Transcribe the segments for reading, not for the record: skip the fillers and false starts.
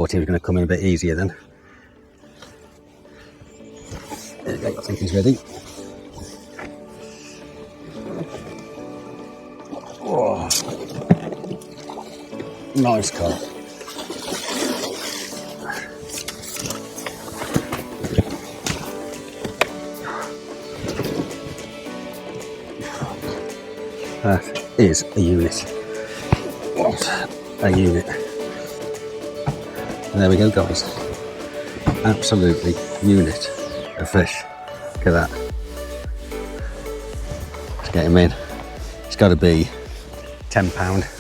Thought he was going to come in a bit easier then. There we go, I think he's ready. Oh, nice carp. That is a unit. What a unit. There we go, guys. Absolutely unit of fish. Look at that. Let's get him in. It's got to be £10.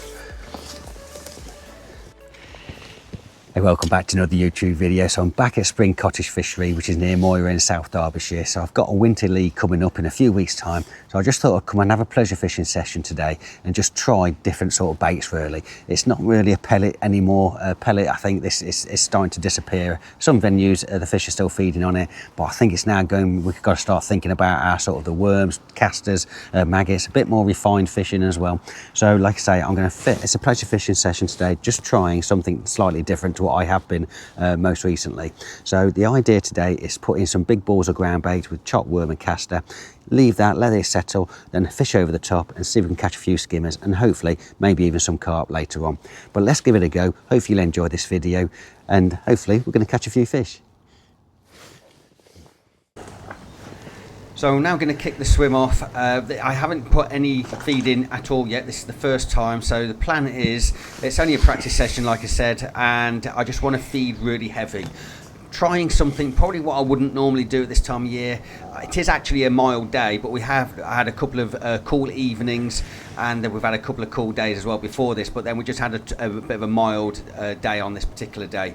Hey, welcome back to another YouTube video. So I'm back at Spring Cottage Fishery, which is near Moira in South Derbyshire. So I've got a winter league coming up in a few weeks' time. So I just thought I'd come and have a pleasure fishing session today and just try different sort of baits really. It's not really a pellet anymore. Pellet, I think this is starting to disappear. Some venues, the fish are still feeding on it, but I think it's now going, we've got to start thinking about our sort of the worms, casters, maggots, a bit more refined fishing as well. So like I say, I'm going to fit, it's a pleasure fishing session today, just trying something slightly different to what I have been most recently. So the idea today is put in some big balls of ground bait with chopped worm and caster, leave that, let it settle, then fish over the top and see if we can catch a few skimmers and hopefully maybe even some carp later on. But let's give it a go. Hopefully you'll enjoy this video and hopefully we're going to catch a few fish. So I'm now going to kick the swim off. I haven't put any feed in at all yet. This is the first time. So the plan is, it's only a practice session like I said, and I just want to feed really heavy. Trying something, probably what I wouldn't normally do at this time of year. It is actually a mild day, but we have had a couple of cool evenings, and then we've had a couple of cool days as well before this, but then we just had a bit of a mild day on this particular day.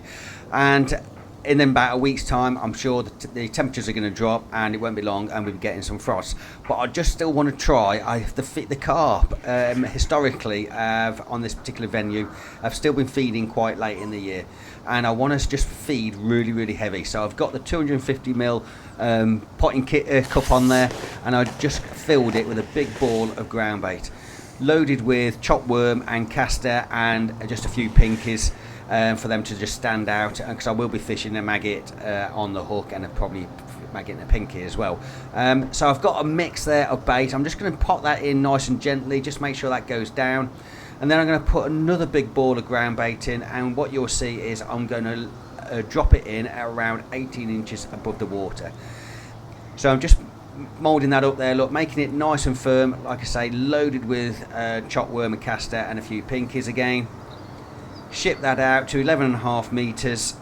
And in about a week's time, I'm sure that the temperatures are going to drop and it won't be long and we'll be getting some frost. But I just still want to try. The carp, historically, on this particular venue, have still been feeding quite late in the year. And I want to just feed really, really heavy. So I've got the 250ml potting cup on there, and I just filled it with a big ball of ground bait, loaded with chopped worm and caster and just a few pinkies. For them to just stand out, because I will be fishing a maggot on the hook and probably maggot and a pinky as well. So I've got a mix there of bait. I'm just going to pop that in nice and gently, just make sure that goes down, and then I'm going to put another big ball of ground bait in, and what you'll see is I'm going to drop it in at around 18 inches above the water. So I'm just moulding that up there, look, making it nice and firm, like I say, loaded with chopped worm and caster and a few pinkies again. Ship that out to 11.5 meters,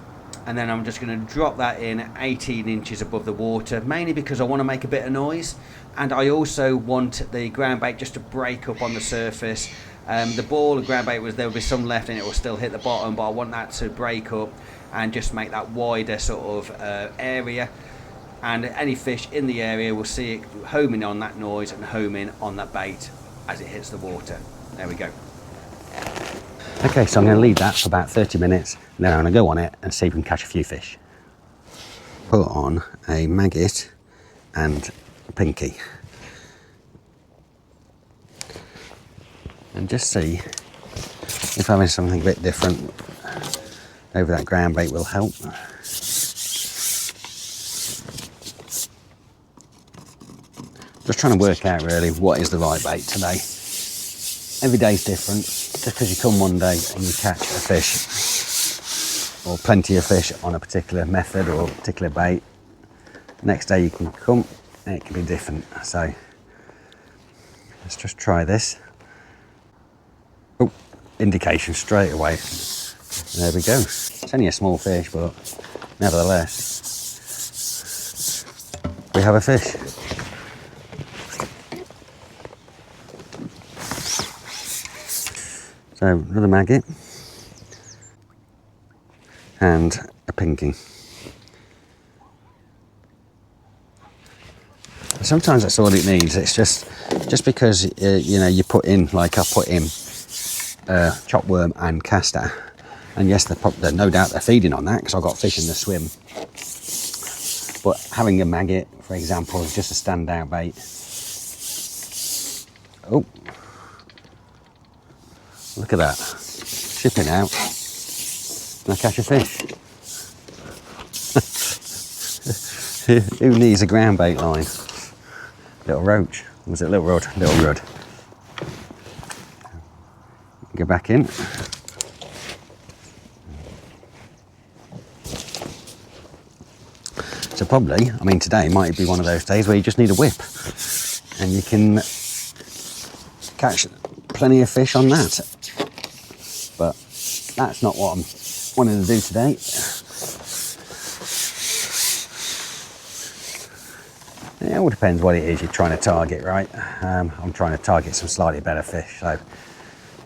and then I'm just going to drop that in 18 inches above the water, mainly because I want to make a bit of noise, and I also want the ground bait just to break up on the surface. The ball of ground bait, there will be some left and it will still hit the bottom, but I want that to break up and just make that wider sort of area, and any fish in the area will see it homing on that noise and homing on that bait as it hits the water. There we go. Okay, so I'm going to leave that for about 30 minutes, and then I'm going to go on it and see if we can catch a few fish. Put on a maggot and a pinky. And just see if having something a bit different over that ground bait will help. Just trying to work out really what is the right bait today. Every day's different. Just because you come one day and you catch a fish or plenty of fish on a particular method or a particular bait, next day you can come and it can be different. So let's just try this. Oh, indication straight away. There we go. It's only a small fish, but nevertheless we have a fish. So another maggot and a pinky. Sometimes that's all it needs. It's just because you know, you put in, like I put in chopped worm and caster, and yes, they're no doubt they're feeding on that because I've got fish in the swim. But having a maggot, for example, is just a standout bait. Oh. Look at that, shipping out. Can I catch a fish? Who needs a ground bait line? Little roach. Was it little rod? Little rod. Go back in. So probably, I mean, today might be one of those days where you just need a whip and you can catch plenty of fish on that. But that's not what I'm wanting to do today. It all depends what it is you're trying to target, right? I'm trying to target some slightly better fish, so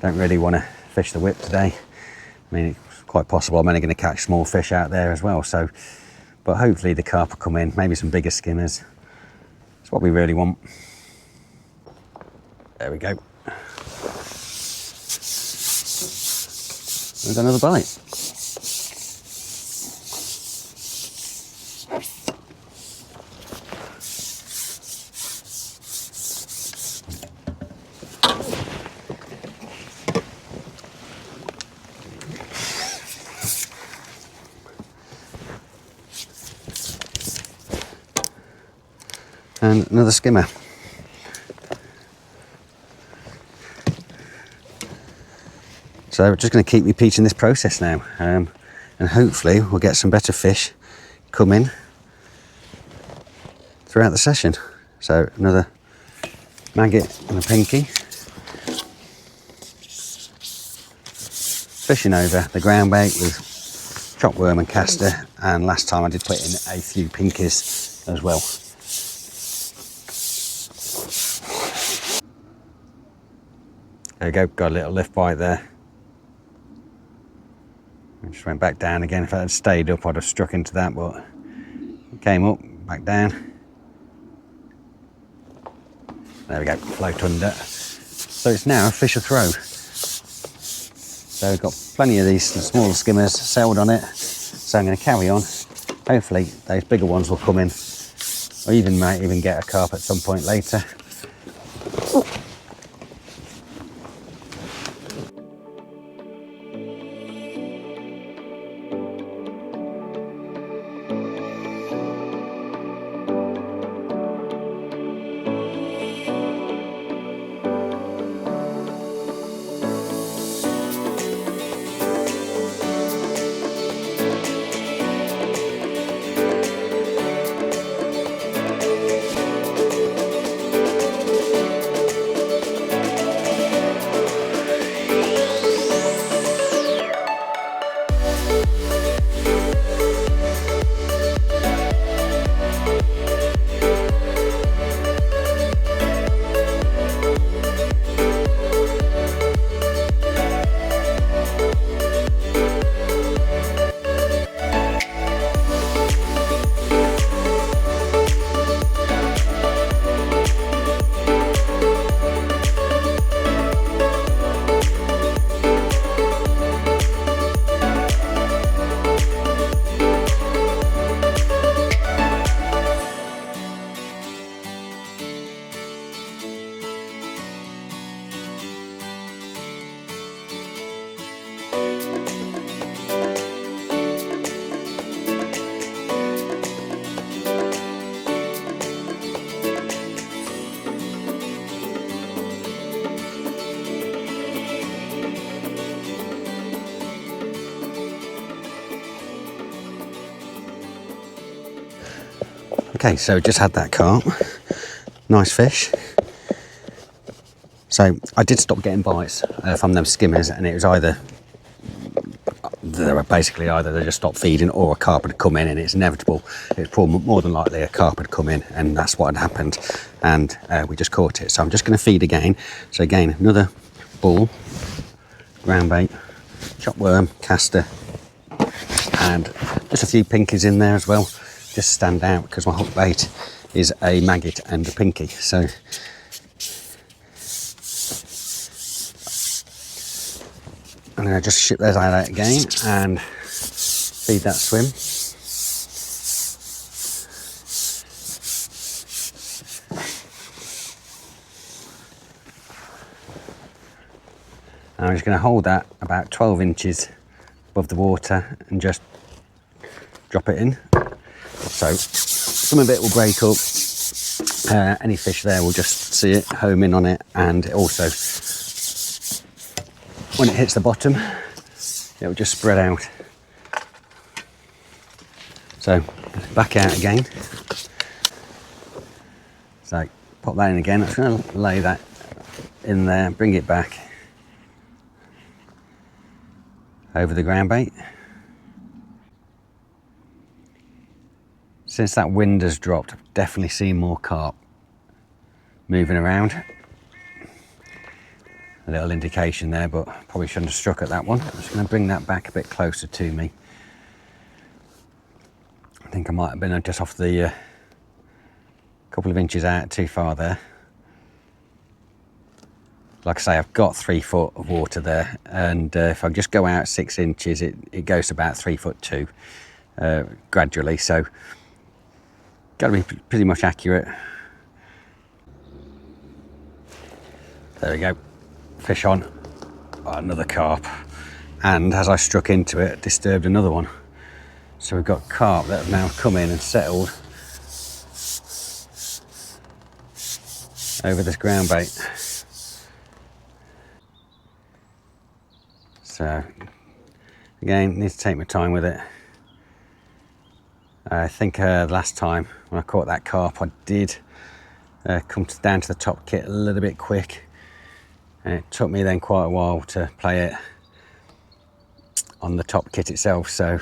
don't really want to fish the whip today. I mean, it's quite possible I'm only going to catch small fish out there as well, so, but hopefully the carp will come in, maybe some bigger skimmers. That's what we really want. There we go. There's another bite. And another skimmer. So we're just going to keep repeating this process now, and hopefully we'll get some better fish coming throughout the session. So another maggot and a pinky. Fishing over the ground bait with chopped worm and caster, and last time I did put in a few pinkies as well. There we go, got a little lift bite there. I just went back down again. If I had stayed up, I'd have struck into that, but it came up, back down. There we go, float under. So it's now a fish a throw. So we've got plenty of these smaller skimmers sailed on it. So I'm going to carry on. Hopefully those bigger ones will come in. Or even might even get a carp at some point later. Okay, so just had that carp. Nice fish. So I did stop getting bites from them skimmers, and it was either they just stopped feeding or a carp had come in, and it's inevitable. It's probably more than likely a carp had come in, and that's what had happened, and we just caught it. So I'm just going to feed again. So again, another ball, ground bait, chopped worm, caster, and just a few pinkies in there as well. Just stand out because my hook bait is a maggot and a pinky. So I'm going to just ship those out again and feed that swim. And I'm just going to hold that about 12 inches above the water and just drop it in. So some of it will break up. Any fish there will just see it, home in on it, and also when it hits the bottom, it will just spread out. So back out again. So pop that in again. I'm just going to lay that in there, bring it back over the ground bait. Since that wind has dropped, I've definitely seen more carp moving around. A little indication there, but probably shouldn't have struck at that one. I'm just going to bring that back a bit closer to me. I think I might have been just off the couple of inches out too far there. Like I say, I've got 3 foot of water there, and if I just go out 6 inches, it goes to about 3'2" gradually. So got to be pretty much accurate. There we go, fish on. Oh, another carp, and as I struck into it, disturbed another one. So we've got carp that have now come in and settled over this ground bait. So again, need to take my time with it. I think last time when I caught that carp, I did come down to the top kit a little bit quick, and it took me then quite a while to play it on the top kit itself. So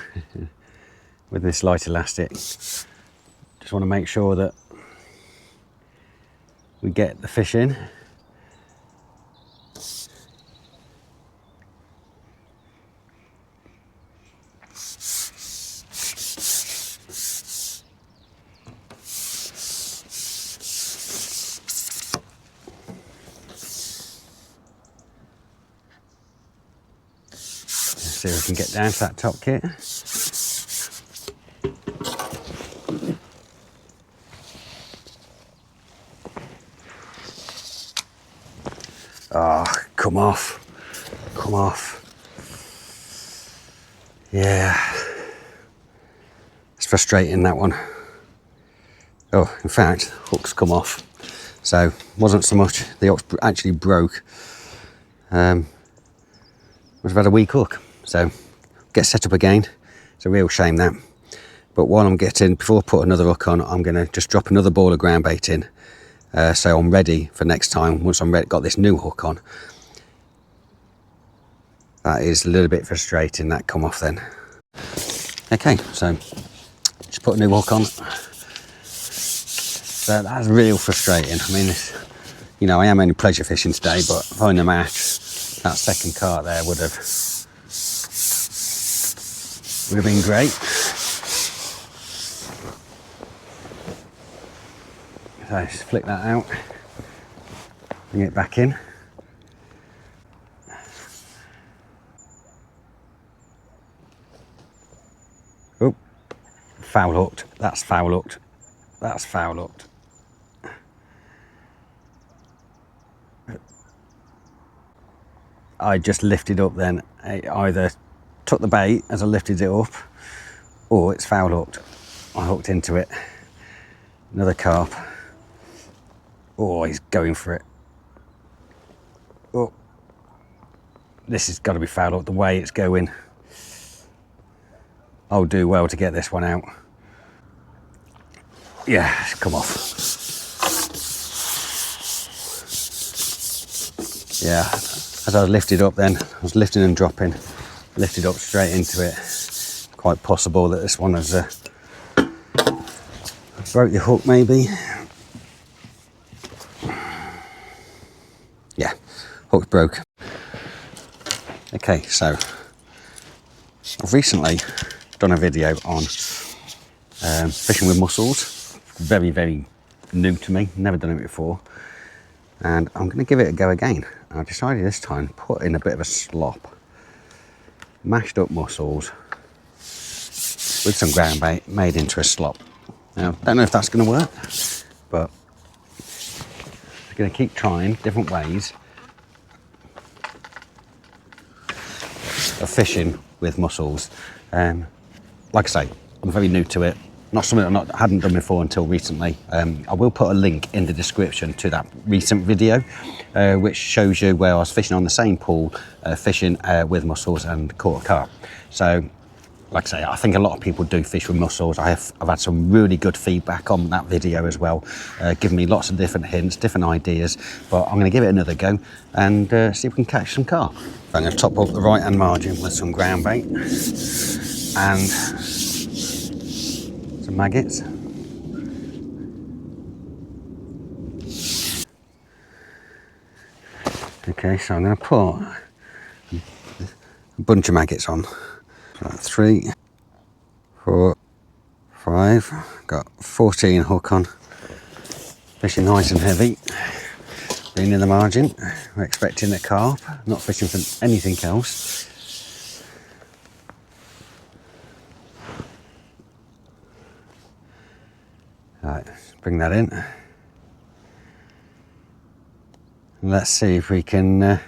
with this light elastic, just want to make sure that we get the fish in. See if we can get down to that top kit. Oh, come off. Come off. Yeah. It's frustrating, that one. Oh, in fact, hook's come off. So, wasn't so much, the hook actually broke. Would have had a weak hook. So, get set up again. It's a real shame, that. But while I'm getting, before I put another hook on, I'm going to just drop another ball of ground bait in. So I'm ready for next time, once I'm ready, got this new hook on. That is a little bit frustrating, that come off then. Okay, so just put a new hook on. So that's real frustrating. I mean, you know, I am only pleasure fishing today, but finding them out, that second carp there would have been great. So just flick that out, bring it back in. Oh, foul hooked. That's foul hooked. That's foul hooked. I just lifted up then. It either took the bait as I lifted it up, or it's foul hooked. I hooked into it. Another carp. Oh, he's going for it. Oh, this has got to be foul hooked the way it's going. I'll do well to get this one out. Yeah, it's come off. Yeah, as I lifted up then, I was lifting and dropping, lifted up straight into it. Quite possible that this one has broke the hook maybe. Yeah, hook broke. Okay, so I've recently done a video on fishing with mussels. Very, very new to me, never done it before. And I'm going to give it a go again. I decided this time to put in a bit of a slop. Mashed up mussels with some ground bait made into a slop. Now, don't know if that's going to work, but I'm going to keep trying different ways of fishing with mussels. Like I say, I'm very new to it. Not something I hadn't done before until recently. I will put a link in the description to that recent video, which shows you where I was fishing on the same pool, fishing with mussels and caught a carp. So, like I say, I think a lot of people do fish with mussels. I've had some really good feedback on that video as well, giving me lots of different hints, different ideas. But I'm going to give it another go and see if we can catch some carp. I'm going to top up the right hand margin with some ground bait and some maggots. Okay, so I'm going to put a bunch of maggots on. So 3, 4, 5. Got 14 hook on. Fishing nice and heavy. Being in the margin. We're expecting a carp. Not fishing for anything else. Right, bring that in. And let's see if we can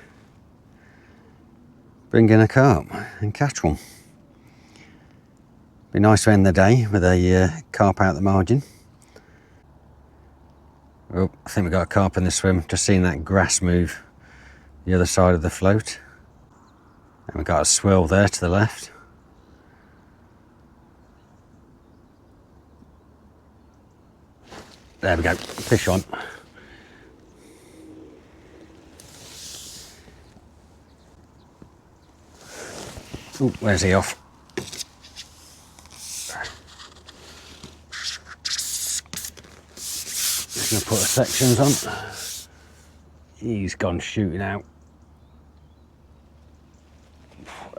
bring in a carp and catch one. Be nice to end the day with a carp out the margin. Oh, I think we got a carp in the swim. Just seeing that grass move the other side of the float. And we've got a swirl there to the left. There we go, fish on. Ooh, where's he off? Just gonna put the sections on. He's gone shooting out.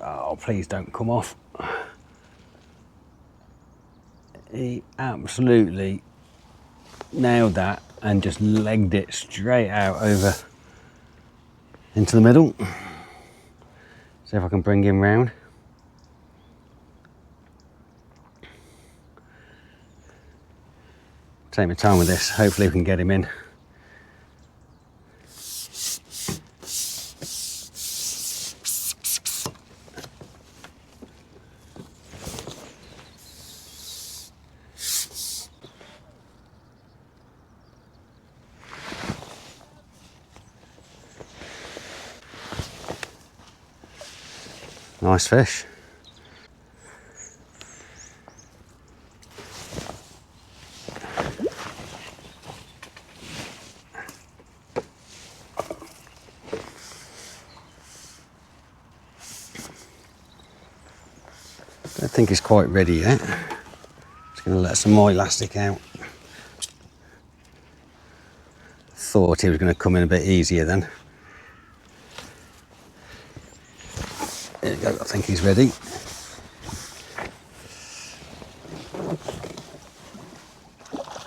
Oh, please don't come off. He absolutely nailed that and just legged it straight out over into the middle. See if I can bring him round. Take my time with this, hopefully we can get him in. Nice fish. Don't think he's quite ready yet. Just going to let some more elastic out. Thought he was going to come in a bit easier then. There you go, I think he's ready.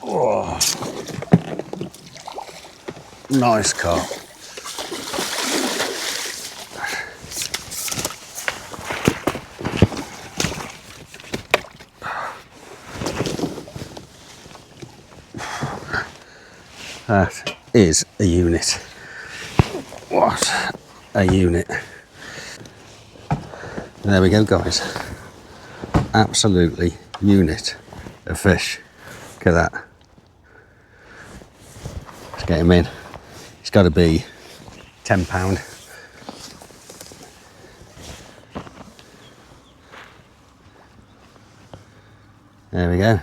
Oh, nice carp. That is a unit. What a unit. There we go, guys. Absolutely unit of fish. Look at that. Let's get him in. He's got to be 10 pound. There we go.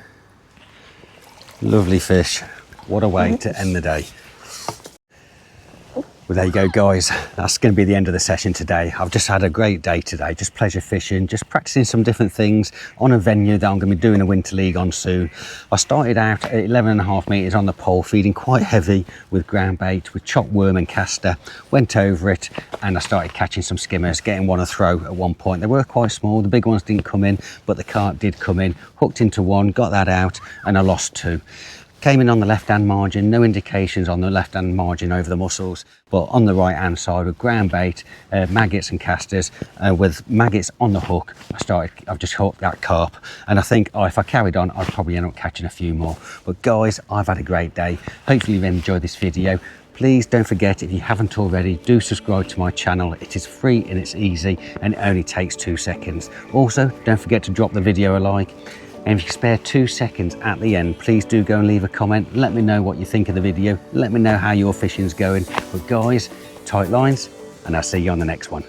Lovely fish. What a way to end the day. Well, there you go, guys. That's going to be the end of the session today. I've just had a great day today, just pleasure fishing, just practicing some different things on a venue that I'm going to be doing a winter league on soon. I started out at 11.5 meters on the pole, feeding quite heavy with ground bait, with chopped worm and caster. Went over it and I started catching some skimmers, getting one a throw at one point. They were quite small, the big ones didn't come in, but the carp did come in. Hooked into one, got that out, and I lost 2. Came in on the left-hand margin, no indications on the left-hand margin over the mussels, but on the right-hand side with ground bait, maggots and casters. With maggots on the hook, I've just hooked that carp, and I think if I carried on, I'd probably end up catching a few more. But guys, I've had a great day. Hopefully you've enjoyed this video. Please don't forget, if you haven't already, do subscribe to my channel. It is free and it's easy and it only takes 2 seconds. Also, don't forget to drop the video a like. And if you spare 2 seconds at the end, please do go and leave a comment. Let me know what you think of the video. Let me know how your fishing's going. But guys, tight lines, and I'll see you on the next one.